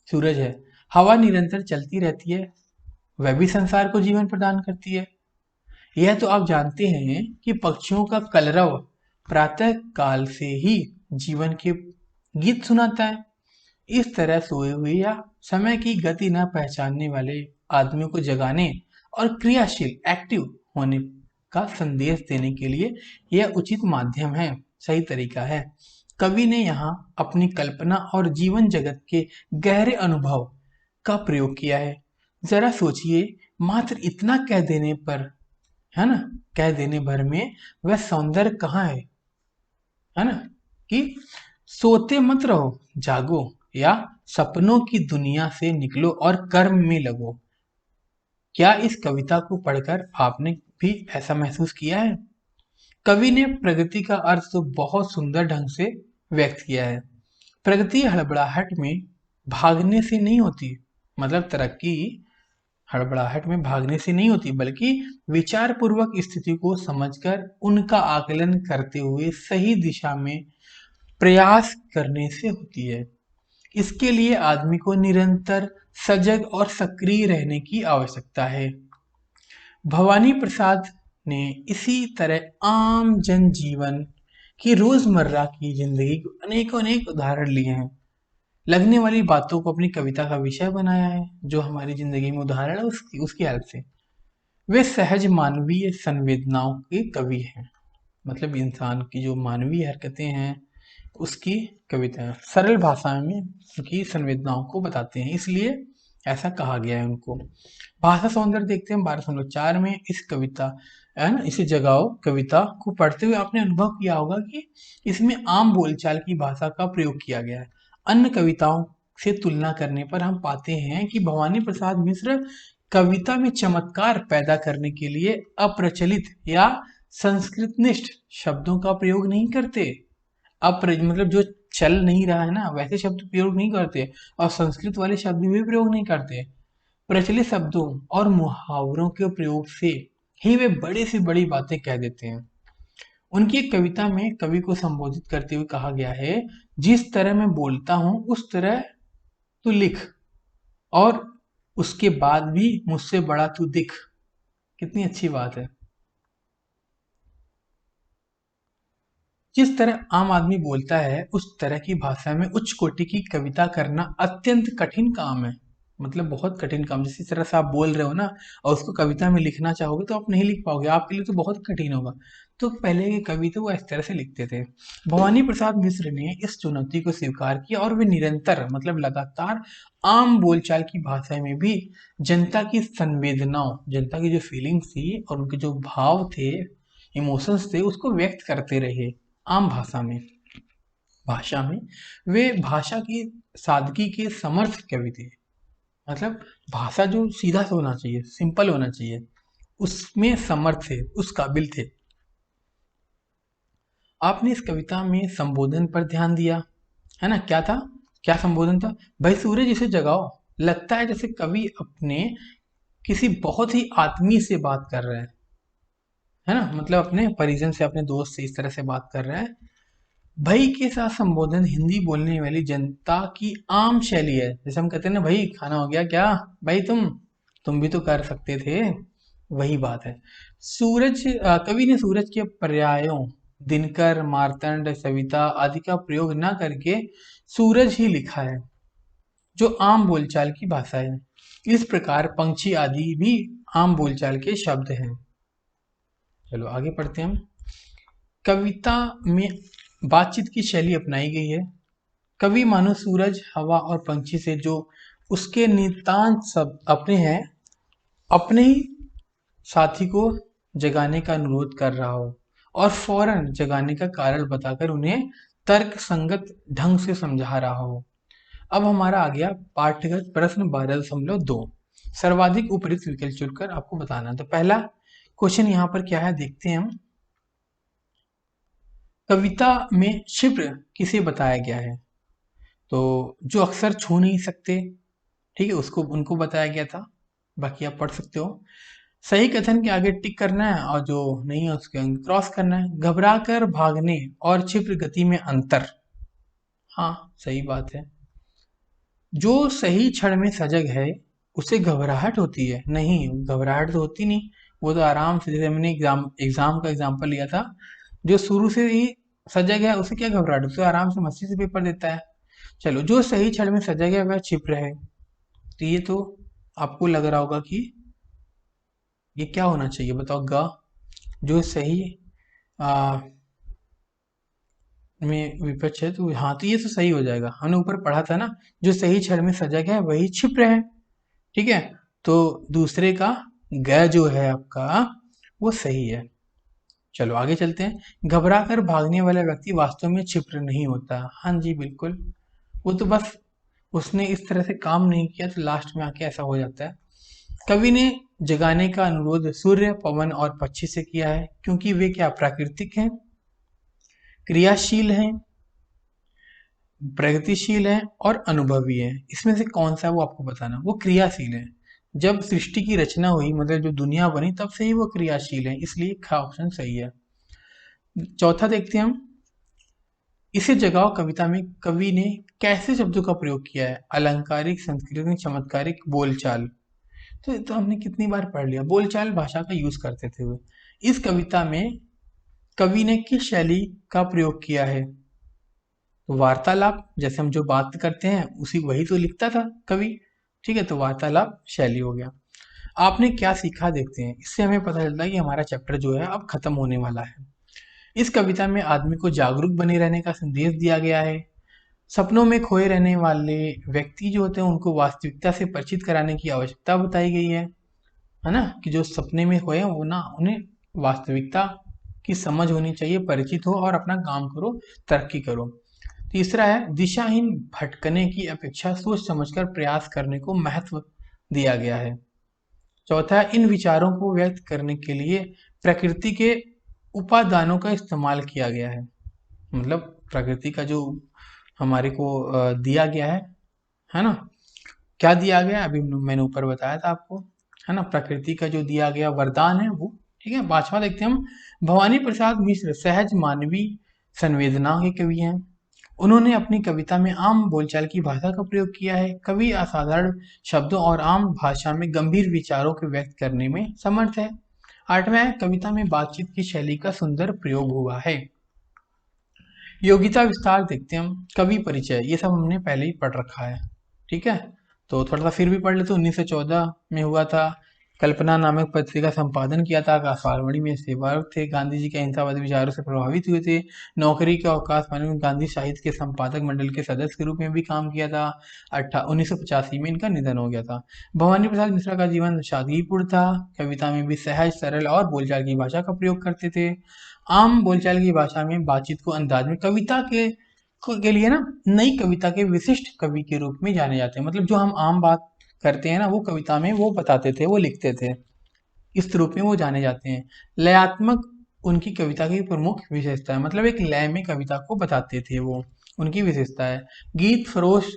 सूरज है। हवा निरंतर चलती रहती है, वह भी संसार को जीवन प्रदान करती है। यह तो आप जानते हैं कि पक्षियों का कलरव प्रातः काल से ही जीवन के गीत सुनाता है। इस तरह सोए हुए या समय की गति न पहचानने वाले आदमियों को जगाने और क्रियाशील एक्टिव होने का संदेश देने के लिए यह उचित माध्यम है, सही तरीका है। कवि ने यहाँ अपनी कल्पना और जीवन जगत के गहरे अनुभव का प्रयोग किया है। जरा सोचिए, मात्र इतना कह देने पर, है ना, कह देने भर में वह सौंदर्य कहाँ है ना, कि सोते मत रहो, जागो, या सपनों की दुनिया से निकलो और कर्म में लगो। क्या इस कविता को पढ़कर आपने भी ऐसा महसूस किया है? कवि ने प्रगति का अर्थ तो बहुत सुंदर ढंग से व्यक्त किया है। प्रगति हड़बड़ाहट में भागने से नहीं होती, मतलब तरक्की हड़बड़ाहट में भागने से नहीं होती, बल्कि विचार पूर्वक स्थिति को समझकर उनका आकलन करते हुए सही दिशा में प्रयास करने से होती है। इसके लिए आदमी को निरंतर सजग और सक्रिय रहने की आवश्यकता है। भवानी प्रसाद ने इसी तरह आम जनजीवन की रोजमर्रा की जिंदगी को अनेकों अनेक उदाहरण लिए हैं, लगने वाली बातों को अपनी कविता का विषय बनाया है। जो हमारी जिंदगी में उदाहरण है उसकी हेल्प से वे सहज मानवीय संवेदनाओं के कवि हैं। मतलब इंसान की जो मानवीय हरकतें हैं उसकी कविता सरल भाषा में उनकी संवेदनाओं को बताते हैं, इसलिए ऐसा कहा गया है उनको। भाषा सौंदर्य देखते हैं 12.4 में। इस कविता है ना, इसे जगाओ कविता को पढ़ते हुए आपने अनुभव किया होगा कि इसमें आम बोलचाल की भाषा का प्रयोग किया गया है। अन्य कविताओं से तुलना करने पर हम पाते हैं कि भवानी प्रसाद मिश्र कविता में चमत्कार पैदा करने के लिए अप्रचलित या संस्कृतनिष्ठ शब्दों का प्रयोग नहीं करते। मतलब जो चल नहीं रहा है ना वैसे शब्द प्रयोग नहीं करते, और संस्कृत वाले शब्द भी प्रयोग नहीं करते। प्रचलित शब्दों और मुहावरों के प्रयोग से ही वे बड़ी से बड़ी बातें कह देते हैं। उनकी एक कविता में कवि को संबोधित करते हुए कहा गया है, जिस तरह मैं बोलता हूं उस तरह तू लिख, और उसके बाद भी मुझसे बड़ा तू दिख। कितनी अच्छी बात है। जिस तरह आम आदमी बोलता है उस तरह की भाषा में उच्च कोटि की कविता करना अत्यंत कठिन काम है। मतलब बहुत कठिन काम, जिस तरह से आप बोल रहे हो ना और उसको कविता में लिखना चाहोगे तो आप नहीं लिख पाओगे, आपके लिए तो बहुत कठिन होगा। तो पहले के कवि थे वो इस तरह से लिखते थे। भवानी प्रसाद मिश्र ने इस चुनौती को स्वीकार किया और वे निरंतर मतलब लगातार आम बोलचाल की भाषा में भी जनता की संवेदनाओं, जनता की जो फीलिंग्स थी और उनके जो भाव थे, इमोशंस थे, उसको व्यक्त करते रहे आम भाषा में। वे भाषा की सादगी के समर्थ कवि थे। मतलब भाषा जो सीधा सा होना चाहिए, सिंपल होना चाहिए, उसमें समर्थ थे, उस काबिल थे। आपने इस कविता में संबोधन पर ध्यान दिया है ना, क्या था, क्या संबोधन था? भाई सूरज इसे जगाओ। लगता है जैसे कवि अपने किसी बहुत ही आत्मीय से बात कर रहा है ना, मतलब अपने परिजन से, अपने दोस्त से इस तरह से बात कर रहा है। भाई के साथ संबोधन हिंदी बोलने वाली जनता की आम शैली है। जैसे हम कहते हैं ना, भाई खाना हो गया क्या, भाई तुम भी तो कर सकते थे, वही बात है। कवि ने सूरज के पर्यायों दिनकर, मार्तंड, सविता आदि का प्रयोग न करके सूरज ही लिखा है, जो आम बोलचाल की भाषा है। इस प्रकार पंक्षी आदि भी आम बोलचाल के शब्द हैं। चलो आगे पढ़ते हैं हम। कविता में बातचीत की शैली अपनाई गई है। कवि मानो सूरज, हवा और पंछी से जो उसके नितांत सब अपने हैं, अपने ही साथी को जगाने का अनुरोध कर रहा हो और फौरन जगाने का कारण बताकर उन्हें तर्क संगत ढंग से समझा रहा हो। अब हमारा आ गया पाठ्यगत प्रश्न 12.2। सर्वाधिक उपयुक्त विकल्प चुनकर आपको बताना। तो पहला क्वेश्चन यहाँ पर क्या है देखते हैं हम। कविता में क्षिप्र किसे बताया गया है? तो जो अक्सर छू नहीं सकते, ठीक है, उसको उनको बताया गया था। बाकी आप पढ़ सकते हो। सही कथन के आगे टिक करना है और जो नहीं है उसके आगे क्रॉस करना है। घबरा कर भागने और क्षिप्र गति में अंतर। हाँ सही बात है। जो सही क्षण में सजग है उसे घबराहट होती है? नहीं, घबराहट तो होती नहीं, वो तो आराम से, जैसे मैंने एग्जाम का एग्जाम्पल लिया था, जो शुरू से ही सजग है उसे क्या घबराहट, उसे आराम से मस्ती से पेपर देता है। चलो, जो सही क्षण में सजग है वह क्षिप्र है। तो ये तो आपको लग रहा होगा कि ये क्या होना चाहिए, बताओ। ग जो सही आ, में विपक्ष है, तो हाँ, तो ये तो सही हो जाएगा। हमने ऊपर पढ़ा था ना, जो सही क्षण में सजग है वही क्षिप्र है। ठीक है, तो दूसरे का ग जो है आपका वो सही है। चलो आगे चलते हैं। घबरा कर भागने वाला व्यक्ति वास्तव में क्षिप्र नहीं होता। हाँ जी बिल्कुल, वो तो बस उसने इस तरह से काम नहीं किया तो लास्ट में आके ऐसा हो जाता है। कवि ने जगाने का अनुरोध सूर्य, पवन और पक्षी से किया है क्योंकि वे क्या प्राकृतिक हैं, क्रियाशील हैं, प्रगतिशील है और अनुभवी है। इसमें से कौन सा है वो आपको बताना। वो क्रियाशील है। जब सृष्टि की रचना हुई, मतलब जो दुनिया बनी, तब से ही वो क्रियाशील है, इसलिए खा ऑप्शन सही है। चौथा देखते हैं हम। इसे जगाओ कविता में कवि ने कैसे शब्दों का प्रयोग किया है? अलंकारिक, सांस्कृतिक, चमत्कारिक, बोलचाल। तो ये तो हमने कितनी बार पढ़ लिया, बोलचाल भाषा का यूज करते थे वो। इस कविता में कवि ने किस शैली का प्रयोग किया है? तो वार्तालाप, जैसे हम जो बात करते हैं उसी वही तो लिखता था कवि। ठीक है, तो वार्तालाप शैली हो गया। आपने क्या सीखा देखते हैं। इससे हमें पता चलता है कि हमारा चैप्टर जो है अब खत्म होने वाला है। इस कविता में आदमी को जागरूक बने रहने का संदेश दिया गया है। सपनों में खोए रहने वाले व्यक्ति जो होते हैं उनको वास्तविकता से परिचित कराने की आवश्यकता बताई गई है ना, कि जो सपने में खोए हैं वो ना, उन्हें वास्तविकता की समझ होनी चाहिए, परिचित हो और अपना काम करो, तरक्की करो। तीसरा है दिशाहीन भटकने की अपेक्षा सोच समझकर प्रयास करने को महत्व दिया गया है। चौथा है इन विचारों को व्यक्त करने के लिए प्रकृति के उपादानों का इस्तेमाल किया गया है। मतलब प्रकृति का जो हमारे को दिया गया है ना, क्या दिया गया अभी मैंने ऊपर बताया था आपको, है ना, प्रकृति का जो दिया गया वरदान है वो। ठीक है, पांचवा देखते हैं हम। भवानी प्रसाद मिश्र सहज मानवीय संवेदना के कवि हैं। उन्होंने अपनी कविता में आम बोलचाल की भाषा का प्रयोग किया है। कवि असाधारण शब्दों और आम भाषा में गंभीर विचारों को व्यक्त करने में समर्थ है। आठवां है कविता में बातचीत की शैली का सुंदर प्रयोग हुआ है। योग्यता विस्तार देखते हैं हम। कवि परिचय ये सब हमने पहले ही पढ़ रखा है। ठीक है, तो थोड़ा सा फिर भी पढ़ लेते। 1914 में हुआ था। कल्पना नामक पत्रिका संपादन किया था। आकाशवाणी में सेवारत थे। गांधी जी के अहिंसावादी विचारों से प्रभावित हुए थे। नौकरी के अवकाश पाने में गांधी साहित्य के संपादक मंडल के सदस्य के रूप में भी काम किया था। 1985 में इनका निधन हो गया था। भवानी प्रसाद मिश्रा का जीवन सादगीपूर्ण था। कविता में भी सहज, सरल और बोलचाल की भाषा का प्रयोग करते थे। आम बोलचाल की भाषा में बातचीत को अंदाज में कविता के लिए ना नई कविता के विशिष्ट कवि के रूप में जाने जाते हैं। मतलब जो हम आम बात करते हैं ना वो कविता में वो बताते थे, वो लिखते थे, इस रूप में वो जाने जाते हैं। लयात्मक उनकी कविता की प्रमुख विशेषता है। मतलब एक लय में कविता को बताते थे वो, उनकी विशेषता है। गीत फरोश,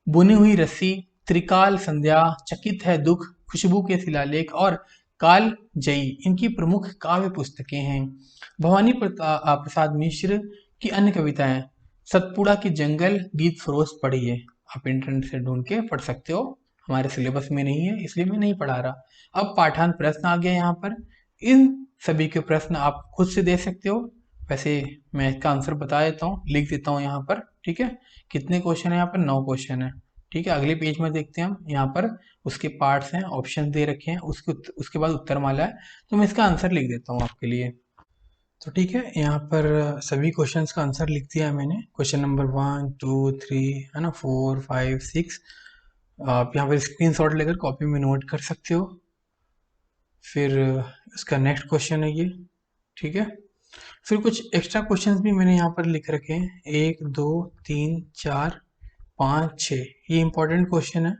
बुनी हुई रस्सी, त्रिकाल संध्या, चकित है दुख, खुशबू के शिलालेख और काल जयी इनकी प्रमुख काव्य पुस्तकें हैं। भवानी प्रसाद मिश्र की अन्य कविताएं सतपुड़ा की जंगल, गीत फरोश पढ़िए, आप इंटरनेट से ढूंढ के पढ़ सकते हो। हमारे सिलेबस में नहीं है इसलिए मैं नहीं पढ़ा रहा। अब पाठांत प्रश्न आ गया यहाँ पर। इन सभी के प्रश्न आप खुद से दे सकते हो। वैसे मैं इसका आंसर बता देता हूँ, लिख देता हूँ यहाँ पर। ठीक है, कितने क्वेश्चन है यहाँ पर? 9 क्वेश्चन है। ठीक है, अगले पेज में देखते हैं हम। यहाँ पर उसके पार्ट्स हैं, ऑप्शन दे रखे हैं, उसके बाद उत्तरमाला है। तो मैं इसका आंसर लिख देता हूँ आपके लिए। तो ठीक है, यहाँ पर सभी क्वेश्चंस का आंसर लिख दिया है मैंने। क्वेश्चन नंबर 1 2 3 है ना, 4 5 6। आप यहाँ पर स्क्रीनशॉट लेकर कॉपी में नोट कर सकते हो। फिर इसका नेक्स्ट क्वेश्चन है ये। ठीक है, फिर कुछ एक्स्ट्रा क्वेश्चंस भी मैंने यहाँ पर लिख रखे हैं। 1 2 3 4 5 6, ये इंपॉर्टेंट क्वेश्चन है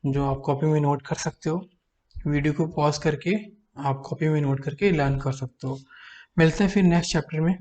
जो आप कॉपी में नोट कर सकते हो। वीडियो को पॉज करके आप कॉपी में नोट करके लर्न कर सकते हो। मिलते हैं फिर नेक्स्ट चैप्टर में।